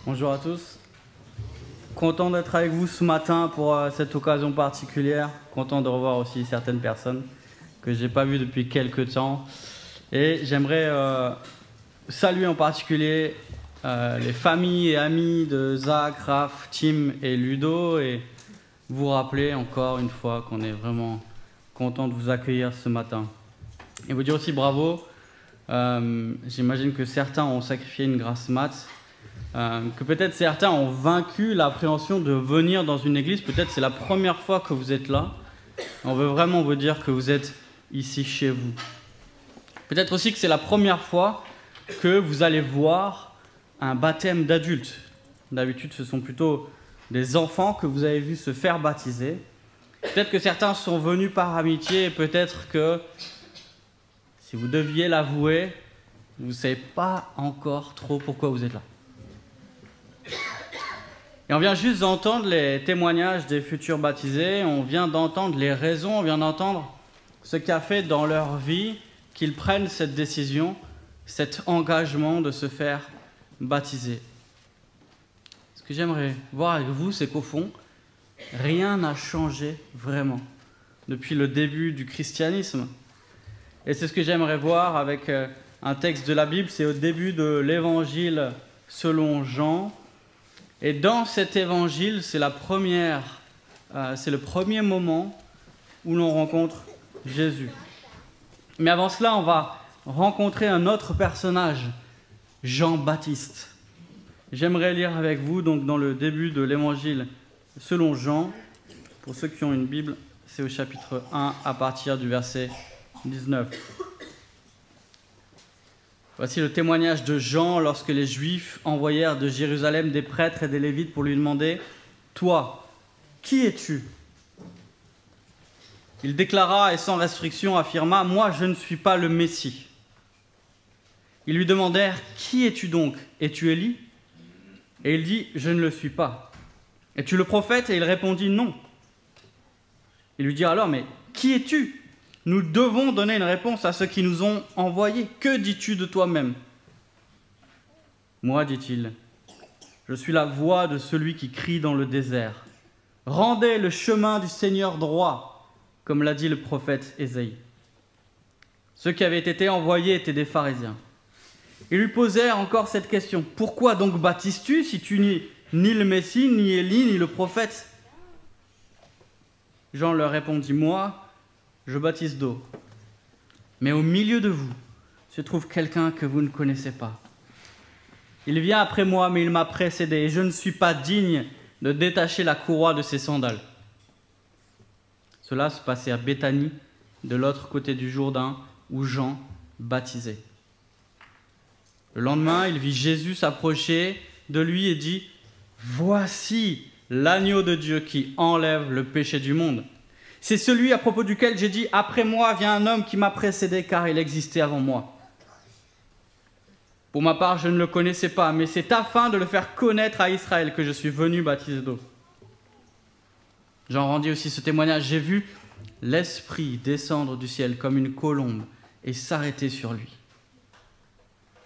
Bonjour à tous. Content d'être avec vous ce matin pour cette occasion particulière. Content de revoir aussi certaines personnes que je n'ai pas vues depuis quelques temps. Et j'aimerais saluer en particulier les familles et amis de Zach, Raph, Tim et Ludo et vous rappeler encore une fois qu'on est vraiment content de vous accueillir ce matin. Et vous dire aussi bravo. J'imagine que certains ont sacrifié une grasse mat. Que peut-être certains ont vaincu l'appréhension de venir dans une église. Peut-être c'est la première fois que vous êtes là. On veut vraiment vous dire que vous êtes ici chez vous. Peut-être aussi que c'est la première fois que vous allez voir un baptême d'adultes. D'habitude, ce sont plutôt des enfants que vous avez vus se faire baptiser. Peut-être que certains sont venus par amitié et peut-être que, si vous deviez l'avouer, vous ne savez pas encore trop pourquoi vous êtes là. Et on vient juste d'entendre les témoignages des futurs baptisés, on vient d'entendre les raisons, on vient d'entendre ce qu'a fait dans leur vie qu'ils prennent cette décision, cet engagement de se faire baptiser. Ce que j'aimerais voir avec vous, c'est qu'au fond, rien n'a changé vraiment depuis le début du christianisme. Et c'est ce que j'aimerais voir avec un texte de la Bible, c'est au début de l'évangile selon Jean. Et dans cet évangile, c'est le premier moment où l'on rencontre Jésus. Mais avant cela, on va rencontrer un autre personnage, Jean-Baptiste. J'aimerais lire avec vous donc dans le début de l'évangile selon Jean. Pour ceux qui ont une Bible, c'est au chapitre 1 à partir du verset 19. Voici le témoignage de Jean lorsque les Juifs envoyèrent de Jérusalem des prêtres et des Lévites pour lui demander « Toi, qui es-tu » Il déclara et sans restriction affirma « Moi, je ne suis pas le Messie ». Ils lui demandèrent « Qui es-tu donc ? Es-tu Élie » Et il dit « Je ne le suis pas ». « Es-tu le prophète » Et il répondit « Non ». Ils lui dirent alors « Mais qui es-tu ? Nous devons donner une réponse à ceux qui nous ont envoyés. Que dis-tu de toi-même ? Moi, dit-il, je suis la voix de celui qui crie dans le désert. Rendez le chemin du Seigneur droit, comme l'a dit le prophète Ésaïe. Ceux qui avaient été envoyés étaient des pharisiens. Ils lui posèrent encore cette question. Pourquoi donc baptises-tu si tu n'es ni le Messie, ni Élie, ni le prophète ? Jean leur répondit, moi, je baptise d'eau, mais au milieu de vous se trouve quelqu'un que vous ne connaissez pas. Il vient après moi, mais il m'a précédé, et je ne suis pas digne de détacher la courroie de ses sandales. Cela se passait à Béthanie, de l'autre côté du Jourdain, où Jean baptisait. Le lendemain, il vit Jésus s'approcher de lui et dit « Voici l'agneau de Dieu qui enlève le péché du monde. » C'est celui à propos duquel j'ai dit « Après moi vient un homme qui m'a précédé car il existait avant moi. » Pour ma part, je ne le connaissais pas, mais c'est afin de le faire connaître à Israël que je suis venu baptiser d'eau. Jean rendit aussi ce témoignage. J'ai vu l'Esprit descendre du ciel comme une colombe et s'arrêter sur lui.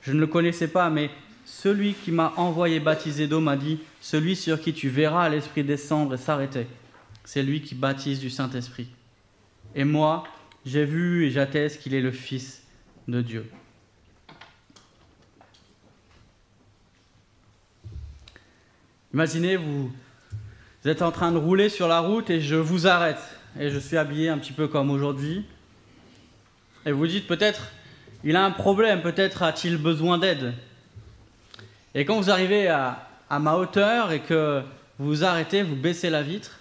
Je ne le connaissais pas, mais celui qui m'a envoyé baptiser d'eau m'a dit « Celui sur qui tu verras l'Esprit descendre et s'arrêter. » C'est lui qui baptise du Saint-Esprit. Et moi, j'ai vu et j'atteste qu'il est le Fils de Dieu. Imaginez, vous êtes en train de rouler sur la route et je vous arrête. Et je suis habillé un petit peu comme aujourd'hui. Et vous dites peut-être, il a un problème, peut-être a-t-il besoin d'aide. Et quand vous arrivez à ma hauteur et que vous vous arrêtez, vous baissez la vitre,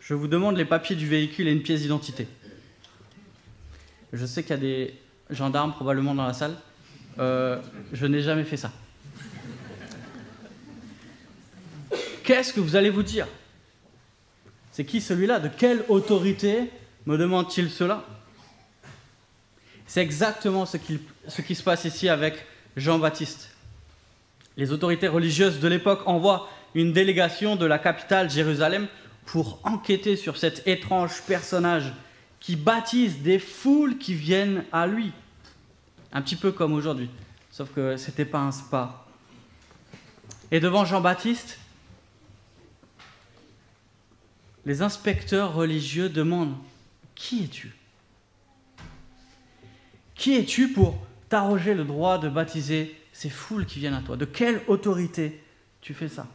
je vous demande les papiers du véhicule et une pièce d'identité. Je sais qu'il y a des gendarmes probablement dans la salle. Je n'ai jamais fait ça. Qu'est-ce que vous allez vous dire ? C'est qui celui-là ? De quelle autorité me demande-t-il cela ? C'est exactement ce qui se passe ici avec Jean-Baptiste. Les autorités religieuses de l'époque envoient une délégation de la capitale, Jérusalem, pour enquêter sur cet étrange personnage qui baptise des foules qui viennent à lui. Un petit peu comme aujourd'hui, sauf que ce n'était pas un spa. Et devant Jean-Baptiste, les inspecteurs religieux demandent « Qui es-tu ? Qui es-tu pour t'arroger le droit de baptiser ces foules qui viennent à toi ? De quelle autorité tu fais ça ?»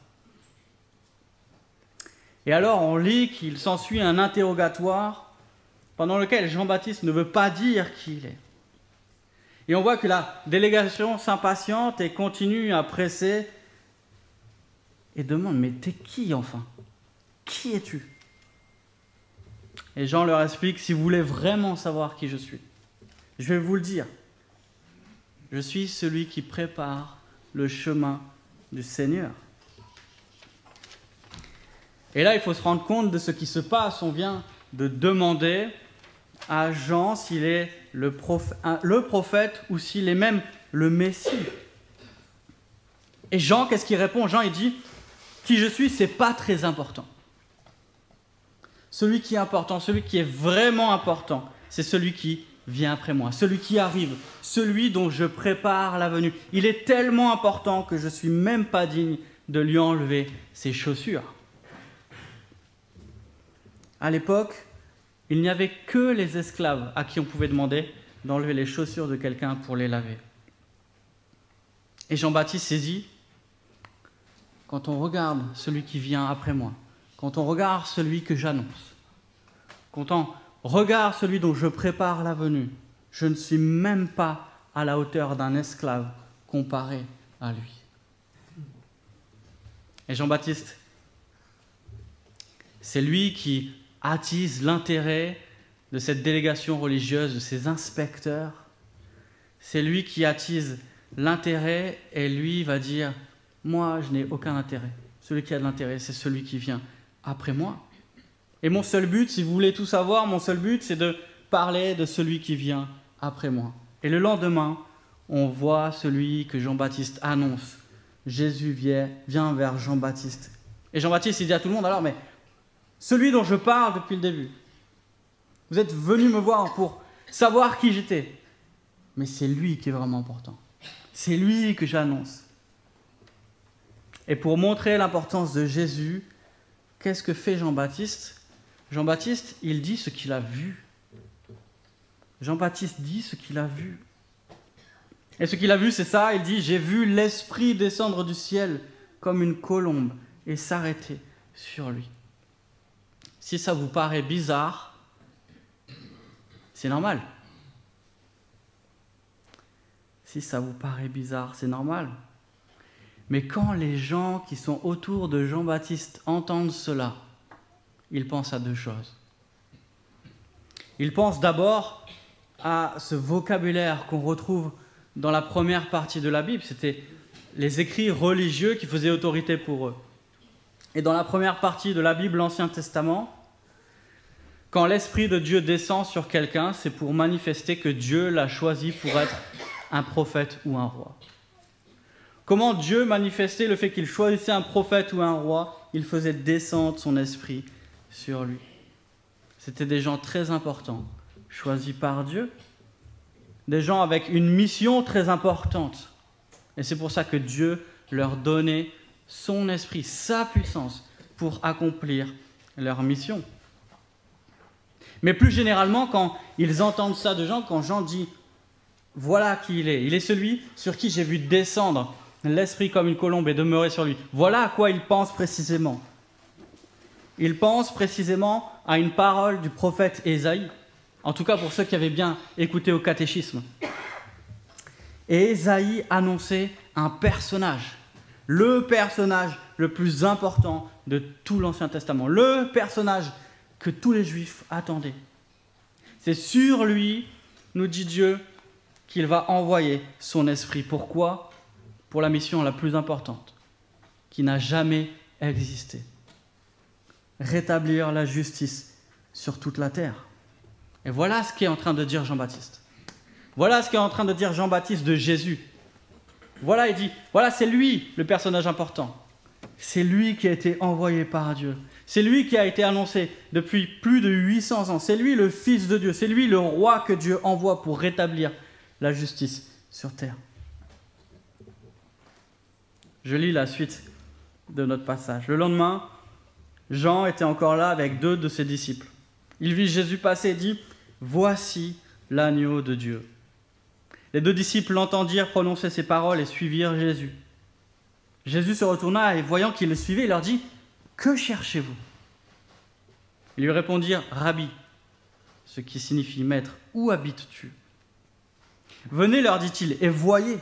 Et alors on lit qu'il s'ensuit un interrogatoire pendant lequel Jean-Baptiste ne veut pas dire qui il est. Et on voit que la délégation s'impatiente et continue à presser et demande « Mais t'es qui enfin ? Qui es-tu » Et Jean leur explique « Si vous voulez vraiment savoir qui je suis, je vais vous le dire. Je suis celui qui prépare le chemin du Seigneur. » Et là, il faut se rendre compte de ce qui se passe. On vient de demander à Jean s'il est le prophète ou s'il est même le Messie. Et Jean, qu'est-ce qu'il répond ? Jean, il dit « Qui je suis, c'est pas très important. Celui qui est important, celui qui est vraiment important, c'est celui qui vient après moi, celui qui arrive, celui dont je prépare la venue. Il est tellement important que je ne suis même pas digne de lui enlever ses chaussures. » À l'époque, il n'y avait que les esclaves à qui on pouvait demander d'enlever les chaussures de quelqu'un pour les laver. Et Jean-Baptiste s'est dit, quand on regarde celui qui vient après moi, quand on regarde celui que j'annonce, quand on regarde celui dont je prépare la venue, je ne suis même pas à la hauteur d'un esclave comparé à lui. Et Jean-Baptiste, c'est lui qui attise l'intérêt de cette délégation religieuse, de ces inspecteurs. C'est lui qui attise l'intérêt et lui va dire « Moi, je n'ai aucun intérêt. Celui qui a de l'intérêt, c'est celui qui vient après moi. » Et mon seul but, si vous voulez tout savoir, mon seul but, c'est de parler de celui qui vient après moi. Et le lendemain, on voit celui que Jean-Baptiste annonce. Jésus vient vers Jean-Baptiste. Et Jean-Baptiste, il dit à tout le monde, alors, mais celui dont je parle depuis le début, vous êtes venus me voir pour savoir qui j'étais. Mais c'est lui qui est vraiment important. C'est lui que j'annonce. Et pour montrer l'importance de Jésus, qu'est-ce que fait Jean-Baptiste ? Jean-Baptiste, il dit ce qu'il a vu. Jean-Baptiste dit ce qu'il a vu. Et ce qu'il a vu, c'est ça, il dit « J'ai vu l'Esprit descendre du ciel comme une colombe et s'arrêter sur lui. » Si ça vous paraît bizarre, c'est normal. Si ça vous paraît bizarre, c'est normal. Mais quand les gens qui sont autour de Jean-Baptiste entendent cela, ils pensent à deux choses. Ils pensent d'abord à ce vocabulaire qu'on retrouve dans la première partie de la Bible. C'était les écrits religieux qui faisaient autorité pour eux. Et dans la première partie de la Bible, l'Ancien Testament, quand l'Esprit de Dieu descend sur quelqu'un, c'est pour manifester que Dieu l'a choisi pour être un prophète ou un roi. Comment Dieu manifestait le fait qu'il choisissait un prophète ou un roi ? Il faisait descendre son esprit sur lui. C'était des gens très importants, choisis par Dieu, des gens avec une mission très importante. Et c'est pour ça que Dieu leur donnait son esprit, sa puissance, pour accomplir leur mission. Mais plus généralement, quand ils entendent ça de Jean, quand Jean dit « Voilà qui il est celui sur qui j'ai vu descendre l'esprit comme une colombe et demeurer sur lui. » Voilà à quoi ils pensent précisément. Ils pensent précisément à une parole du prophète Ésaïe, en tout cas pour ceux qui avaient bien écouté au catéchisme. Et Ésaïe annonçait un personnage, le personnage le plus important de tout l'Ancien Testament, le personnage que tous les Juifs attendaient. C'est sur lui, nous dit Dieu, qu'il va envoyer son esprit. Pourquoi ? Pour la mission la plus importante, qui n'a jamais existé. Rétablir la justice sur toute la terre. Et voilà ce qu'est en train de dire Jean-Baptiste. Voilà ce qu'est en train de dire Jean-Baptiste de Jésus. Voilà, il dit, voilà, c'est lui le personnage important. C'est lui qui a été envoyé par Dieu. C'est lui qui a été annoncé depuis plus de 800 ans. C'est lui le Fils de Dieu. C'est lui le roi que Dieu envoie pour rétablir la justice sur terre. Je lis la suite de notre passage. Le lendemain, Jean était encore là avec 2 de ses disciples. Il vit Jésus passer et dit « Voici l'agneau de Dieu ». Les 2 disciples l'entendirent prononcer ces paroles et suivirent Jésus. Jésus se retourna et voyant qu'ils le suivaient, il leur dit « Que cherchez-vous » Ils lui répondirent « Rabbi », ce qui signifie « Maître, où habites-tu » ? « Venez, leur dit-il, et voyez. »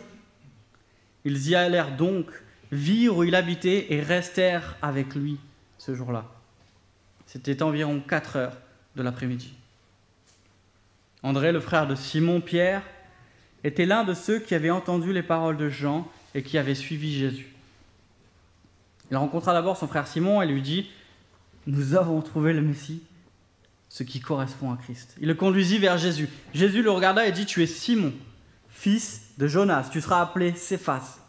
Ils y allèrent donc, virent où il habitait et restèrent avec lui ce jour-là. C'était environ 4 heures de l'après-midi. André, le frère de Simon-Pierre, était l'un de ceux qui avaient entendu les paroles de Jean et qui avaient suivi Jésus. Il rencontra d'abord son frère Simon et lui dit « Nous avons trouvé le Messie, ce qui correspond à Christ. » Il le conduisit vers Jésus. Jésus le regarda et dit « Tu es Simon, fils de Jonas, tu seras appelé Céphas,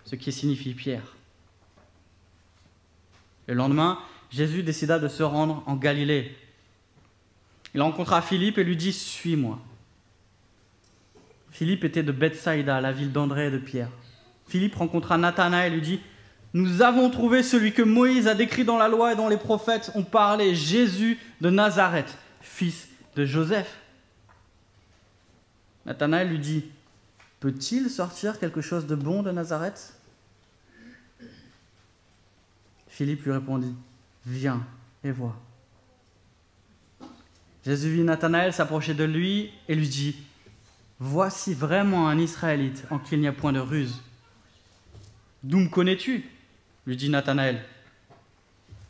ce qui signifie Pierre. » Le lendemain, Jésus décida de se rendre en Galilée. Il rencontra Philippe et lui dit « Suis-moi ». Philippe était de Bethsaïda, la ville d'André et de Pierre. Philippe rencontra Nathanaël et lui dit « Nous avons trouvé celui que Moïse a décrit dans la loi et dont les prophètes ont parlé, Jésus de Nazareth, fils de Joseph. » Nathanaël lui dit « Peut-il sortir quelque chose de bon de Nazareth ?» Philippe lui répondit « Viens et vois. » Jésus vit Nathanaël s'approcher de lui et lui dit « Voici vraiment un Israélite en qui il n'y a point de ruse. »« D'où me connais-tu » lui dit Nathanaël.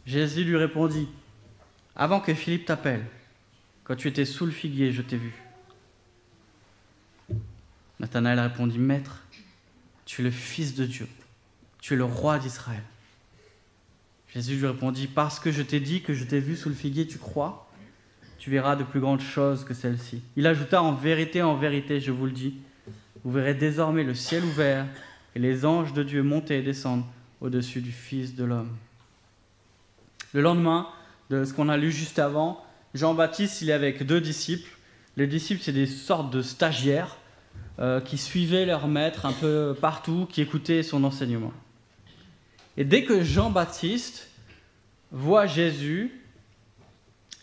Jésus lui répondit « Avant que Philippe t'appelle, quand tu étais sous le figuier, je t'ai vu. » Nathanaël répondit « Maître, tu es le Fils de Dieu, tu es le roi d'Israël. » Jésus lui répondit « Parce que je t'ai dit que je t'ai vu sous le figuier, tu crois ? Tu verras de plus grandes choses que celles-ci. » Il ajouta « En vérité, je vous le dis, vous verrez désormais le ciel ouvert et les anges de Dieu monter et descendre au-dessus du Fils de l'homme. » Le lendemain de ce qu'on a lu juste avant, Jean-Baptiste, il est avec 2 disciples. Les disciples, c'est des sortes de stagiaires qui suivaient leur maître un peu partout, qui écoutaient son enseignement. Et dès que Jean-Baptiste voit Jésus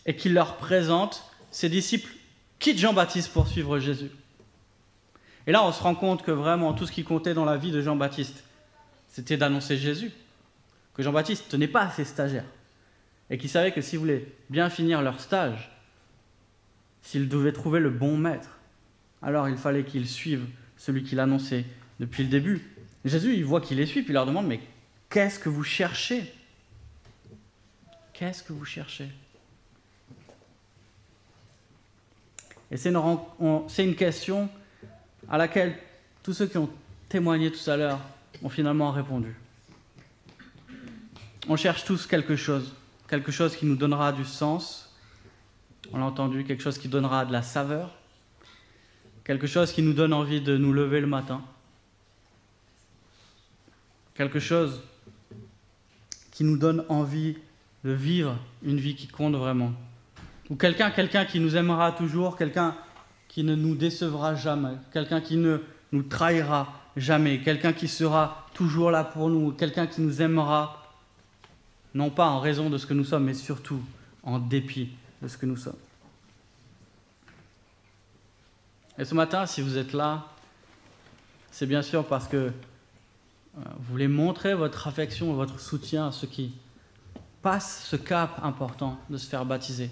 et qu'il leur présente, ses disciples quittent Jean-Baptiste pour suivre Jésus. Et là, on se rend compte que vraiment, tout ce qui comptait dans la vie de Jean-Baptiste, c'était d'annoncer Jésus. Que Jean-Baptiste ne tenait pas à ses stagiaires. Et qu'il savait que s'ils voulaient bien finir leur stage, s'ils devaient trouver le bon maître, alors il fallait qu'ils suivent celui qu'il annonçait depuis le début. Jésus, il voit qu'il les suit, puis il leur demande « Mais qu'est-ce que vous cherchez ? Qu'est-ce que vous cherchez ?» Et c'est une question à laquelle tous ceux qui ont témoigné tout à l'heure ont finalement répondu. On cherche tous quelque chose qui nous donnera du sens, on l'a entendu, quelque chose qui donnera de la saveur, quelque chose qui nous donne envie de nous lever le matin, quelque chose qui nous donne envie de vivre une vie qui compte vraiment. Ou quelqu'un qui nous aimera toujours, quelqu'un qui ne nous décevra jamais, quelqu'un qui ne nous trahira jamais, quelqu'un qui sera toujours là pour nous, quelqu'un qui nous aimera, non pas en raison de ce que nous sommes, mais surtout en dépit de ce que nous sommes. Et ce matin, si vous êtes là, c'est bien sûr parce que vous voulez montrer votre affection et votre soutien à ceux qui passent ce cap important de se faire baptiser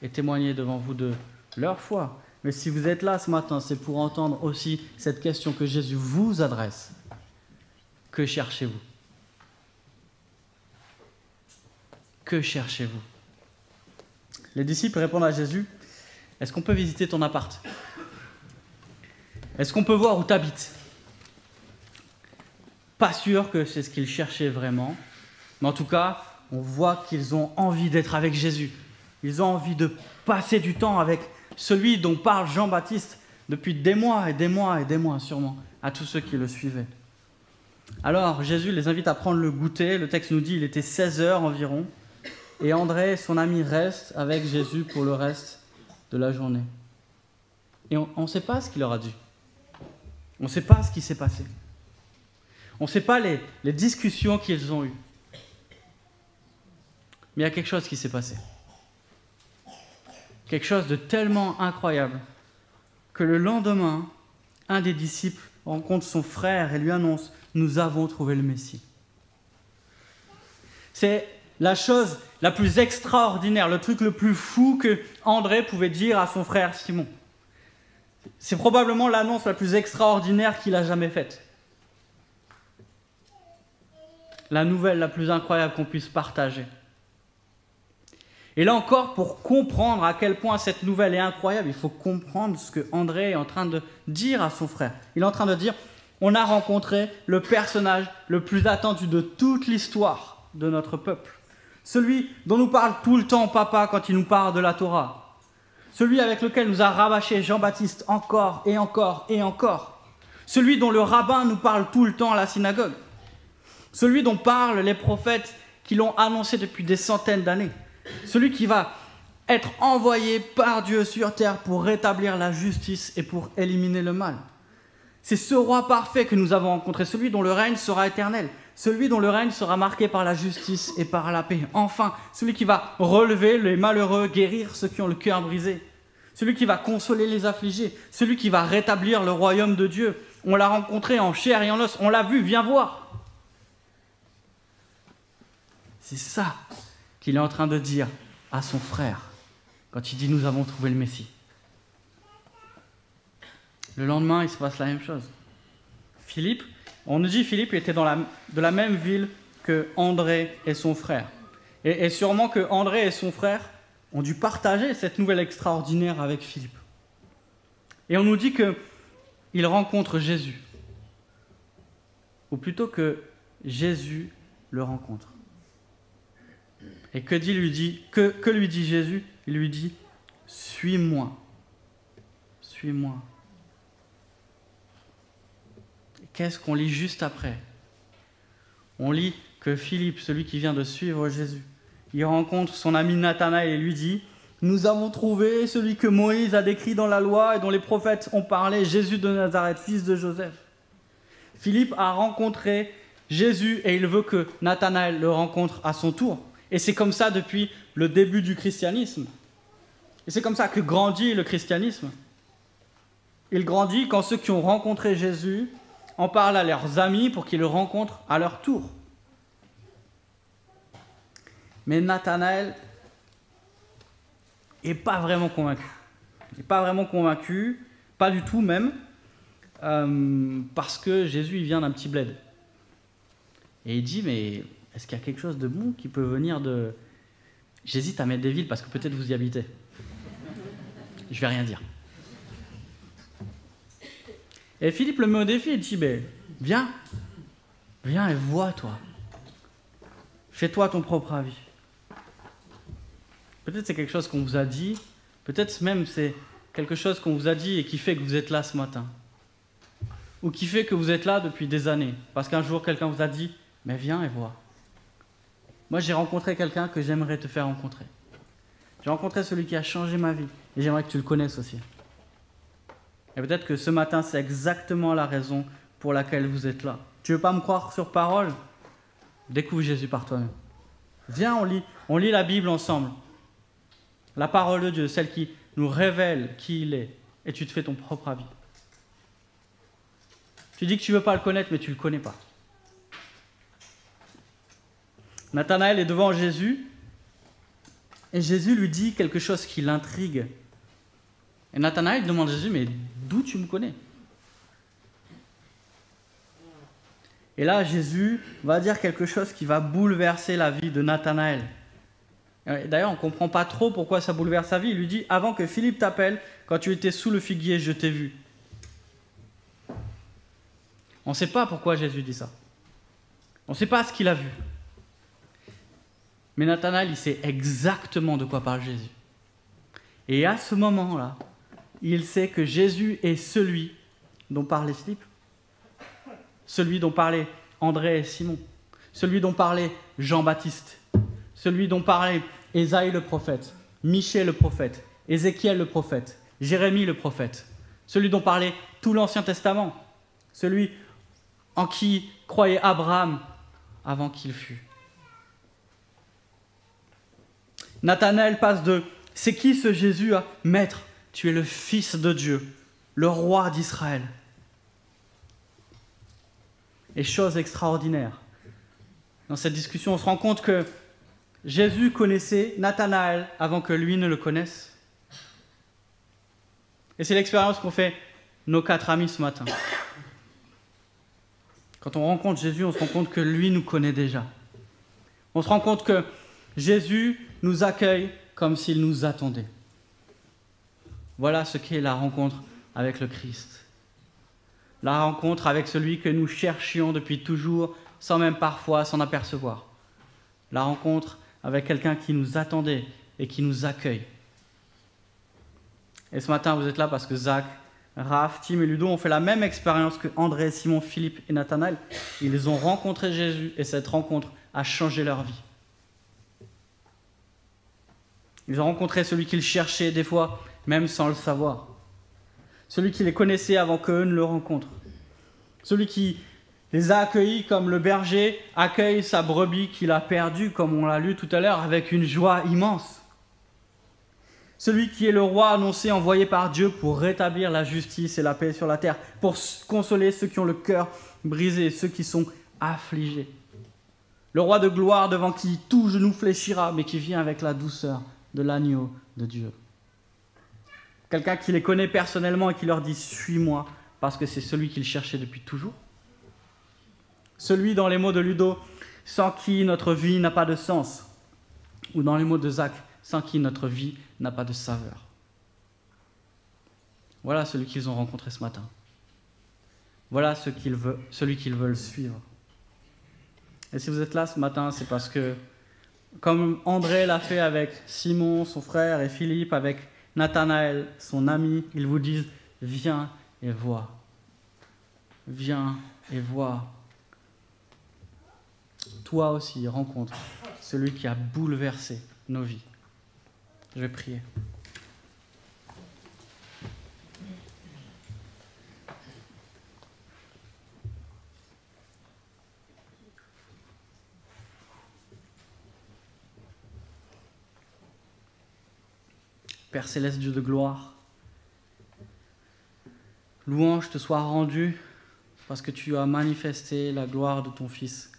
et témoigner devant vous de leur foi. Mais si vous êtes là ce matin, c'est pour entendre aussi cette question que Jésus vous adresse. Que cherchez-vous ? Que cherchez-vous ? Les disciples répondent à Jésus, « Est-ce qu'on peut visiter ton appart ? Est-ce qu'on peut voir où tu habites ?» Pas sûr que c'est ce qu'ils cherchaient vraiment, mais en tout cas, on voit qu'ils ont envie d'être avec Jésus. Ils ont envie de passer du temps avec celui dont parle Jean-Baptiste depuis des mois et des mois et des mois sûrement, à tous ceux qui le suivaient. Alors Jésus les invite à prendre le goûter. Le texte nous dit qu'il était 16 heures environ, et André, son ami, reste avec Jésus pour le reste de la journée. Et on ne sait pas ce qu'il leur a dit. On ne sait pas ce qui s'est passé. On ne sait pas les discussions qu'ils ont eues. Mais il y a quelque chose qui s'est passé. Quelque chose de tellement incroyable que le lendemain, un des disciples rencontre son frère et lui annonce « Nous avons trouvé le Messie ». C'est la chose la plus extraordinaire, le truc le plus fou que André pouvait dire à son frère Simon. C'est probablement l'annonce la plus extraordinaire qu'il a jamais faite. La nouvelle la plus incroyable qu'on puisse partager. Et là encore, pour comprendre à quel point cette nouvelle est incroyable, il faut comprendre ce que André est en train de dire à son frère. Il est en train de dire, on a rencontré le personnage le plus attendu de toute l'histoire de notre peuple. Celui dont nous parle tout le temps papa quand il nous parle de la Torah. Celui avec lequel nous a rabâché Jean-Baptiste encore et encore et encore. Celui dont le rabbin nous parle tout le temps à la synagogue. Celui dont parlent les prophètes qui l'ont annoncé depuis des centaines d'années. Celui qui va être envoyé par Dieu sur terre pour rétablir la justice et pour éliminer le mal. C'est ce roi parfait que nous avons rencontré, celui dont le règne sera éternel, celui dont le règne sera marqué par la justice et par la paix. Enfin, celui qui va relever les malheureux, guérir ceux qui ont le cœur brisé, celui qui va consoler les affligés, celui qui va rétablir le royaume de Dieu. On l'a rencontré en chair et en os, on l'a vu, viens voir. C'est ça qu'il est en train de dire à son frère quand il dit « Nous avons trouvé le Messie ». Le lendemain, il se passe la même chose. Philippe, on nous dit Philippe était de la même ville que André et son frère. Et sûrement que André et son frère ont dû partager cette nouvelle extraordinaire avec Philippe. Et on nous dit qu'il rencontre Jésus. Ou plutôt que Jésus le rencontre. Et que lui dit Jésus? Il lui dit « Suis-moi, suis-moi ». Qu'est-ce qu'on lit juste après? On lit que Philippe, celui qui vient de suivre Jésus, il rencontre son ami Nathanaël et lui dit « Nous avons trouvé celui que Moïse a décrit dans la loi et dont les prophètes ont parlé, Jésus de Nazareth, fils de Joseph. » Philippe a rencontré Jésus et il veut que Nathanaël le rencontre à son tour. Et c'est comme ça depuis le début du christianisme. Et c'est comme ça que grandit le christianisme. Il grandit quand ceux qui ont rencontré Jésus en parlent à leurs amis pour qu'ils le rencontrent à leur tour. Mais Nathanaël n'est pas vraiment convaincu. Il n'est pas vraiment convaincu, pas du tout même, parce que Jésus il vient d'un petit bled. Et il dit, mais est-ce qu'il y a quelque chose de bon qui peut venir de... J'hésite à mettre des villes parce que peut-être vous y habitez. Je ne vais rien dire. Et Philippe le met au défi et dit, viens et vois toi. Fais-toi ton propre avis. Peut-être c'est quelque chose qu'on vous a dit, peut-être même c'est quelque chose qu'on vous a dit et qui fait que vous êtes là ce matin. Ou qui fait que vous êtes là depuis des années. Parce qu'un jour quelqu'un vous a dit, mais viens et vois. Moi j'ai rencontré quelqu'un que j'aimerais te faire rencontrer. J'ai rencontré celui qui a changé ma vie et j'aimerais que tu le connaisses aussi. Et peut-être que ce matin, c'est exactement la raison pour laquelle vous êtes là. Tu ne veux pas me croire sur parole? Découvre Jésus par toi-même. Viens, on lit la Bible ensemble. La parole de Dieu, celle qui nous révèle qui il est. Et tu te fais ton propre avis. Tu dis que tu ne veux pas le connaître, mais tu ne le connais pas. Nathanaël est devant Jésus. Et Jésus lui dit quelque chose qui l'intrigue. Et Nathanaël demande à Jésus, mais d'où tu me connais? Et là, Jésus va dire quelque chose qui va bouleverser la vie de Nathanaël. D'ailleurs, on ne comprend pas trop pourquoi ça bouleverse sa vie. Il lui dit, avant que Philippe t'appelle, quand tu étais sous le figuier, je t'ai vu. On ne sait pas pourquoi Jésus dit ça. On ne sait pas ce qu'il a vu. Mais Nathanaël, il sait exactement de quoi parle Jésus. Et à ce moment-là, il sait que Jésus est celui dont parlait Philippe, celui dont parlaient André et Simon, celui dont parlait Jean-Baptiste, celui dont parlait Ésaïe le prophète, Michée le prophète, Ézéchiel le prophète, Jérémie le prophète, celui dont parlait tout l'Ancien Testament, celui en qui croyait Abraham avant qu'il fût. Nathanaël passe de « C'est qui ce Jésus ?» à « Maître, tu es le Fils de Dieu, le roi d'Israël. » Et chose extraordinaire, dans cette discussion, on se rend compte que Jésus connaissait Nathanaël avant que lui ne le connaisse. Et c'est l'expérience qu'ont fait nos 4 amis ce matin. Quand on rencontre Jésus, on se rend compte que lui nous connaît déjà. On se rend compte que Jésus nous accueille comme s'il nous attendait. Voilà ce qu'est la rencontre avec le Christ. La rencontre avec celui que nous cherchions depuis toujours, sans même parfois s'en apercevoir. La rencontre avec quelqu'un qui nous attendait et qui nous accueille. Et ce matin, vous êtes là parce que Zach, Raph, Tim et Ludo ont fait la même expérience que André, Simon, Philippe et Nathanaël. Ils ont rencontré Jésus et cette rencontre a changé leur vie. Ils ont rencontré celui qu'ils cherchaient des fois, même sans le savoir. Celui qui les connaissait avant qu'eux ne le rencontrent. Celui qui les a accueillis comme le berger accueille sa brebis qu'il a perdue, comme on l'a lu tout à l'heure, avec une joie immense. Celui qui est le roi annoncé, envoyé par Dieu pour rétablir la justice et la paix sur la terre, pour consoler ceux qui ont le cœur brisé, ceux qui sont affligés. Le roi de gloire devant qui tout genou fléchira, mais qui vient avec la douceur de l'agneau de Dieu. Quelqu'un qui les connaît personnellement et qui leur dit « Suis-moi » parce que c'est celui qu'ils cherchaient depuis toujours. Celui, dans les mots de Ludo, sans qui notre vie n'a pas de sens. Ou dans les mots de Zach, sans qui notre vie n'a pas de saveur. Voilà celui qu'ils ont rencontré ce matin. Voilà celui qu'ils veulent suivre. Et si vous êtes là ce matin, c'est parce que, comme André l'a fait avec Simon, son frère, et Philippe, avec Nathanaël, son ami, ils vous disent « Viens et vois. Viens et vois. » Toi aussi, rencontre celui qui a bouleversé nos vies. Je vais prier. Père céleste, Dieu de gloire, louange te soit rendue parce que tu as manifesté la gloire de ton Fils,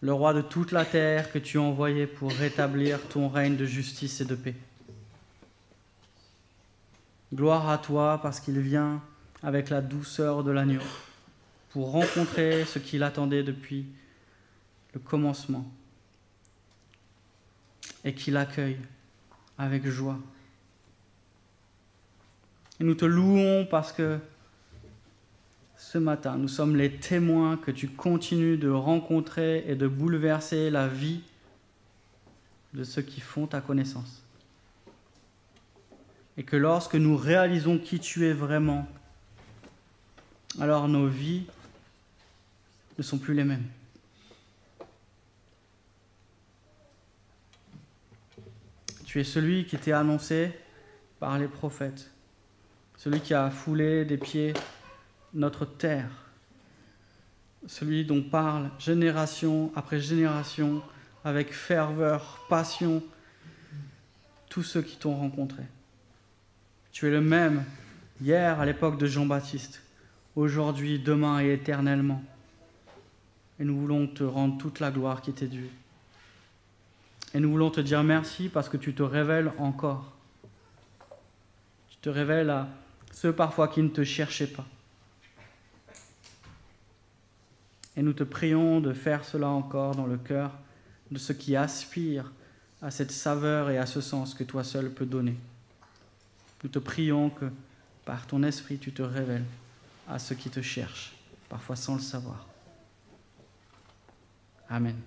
le roi de toute la terre que tu as envoyé pour rétablir ton règne de justice et de paix. Gloire à toi parce qu'il vient avec la douceur de l'agneau pour rencontrer ce qu'il attendait depuis le commencement et qu'il accueille avec joie. Et nous te louons parce que ce matin, nous sommes les témoins que tu continues de rencontrer et de bouleverser la vie de ceux qui font ta connaissance. Et que lorsque nous réalisons qui tu es vraiment, alors nos vies ne sont plus les mêmes. Tu es celui qui t'est annoncé par les prophètes, celui qui a foulé des pieds notre terre, celui dont parle génération après génération, avec ferveur, passion, tous ceux qui t'ont rencontré. Tu es le même hier à l'époque de Jean-Baptiste, aujourd'hui, demain et éternellement. Et nous voulons te rendre toute la gloire qui t'est due. Et nous voulons te dire merci parce que tu te révèles encore. Tu te révèles à ceux parfois qui ne te cherchaient pas. Et nous te prions de faire cela encore dans le cœur de ceux qui aspirent à cette saveur et à ce sens que toi seul peux donner. Nous te prions que par ton esprit tu te révèles à ceux qui te cherchent, parfois sans le savoir. Amen.